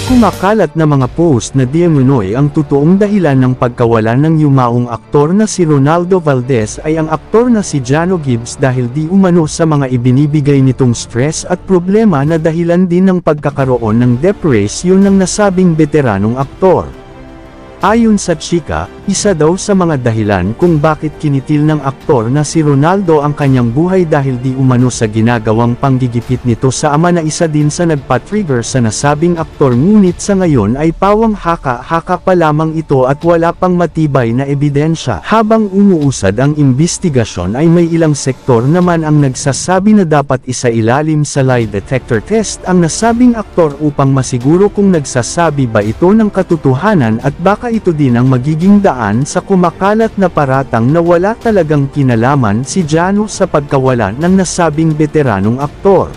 kumakalat na mga post na di umano'y ang totoong dahilan ng pagkawalan ng yumaong aktor na si Ronaldo Valdez ay ang aktor na si Jano Gibbs dahil di umano sa mga ibinibigay nitong stress at problema na dahilan din ng pagkakaroon ng depresyon ng nasabing veteranong aktor. Ayon sa chika, isa daw sa mga dahilan kung bakit kinitil ng aktor na si Ronaldo ang kanyang buhay dahil di umano sa ginagawang panggigipit nito sa ama na isa din sa nagpa-trigger sa nasabing aktor, ngunit sa ngayon ay pawang haka-haka pa lamang ito at wala pang matibay na ebidensya. Habang umuusad ang imbestigasyon ay may ilang sektor naman ang nagsasabi na dapat isailalim sa lie detector test ang nasabing aktor upang masiguro kung nagsasabi ba ito ng katotohanan at baka ito din ang magiging daan sa kumakalat na paratang na wala talagang kinalaman si Jano sa pagkawala ng nasabing veteranong aktor.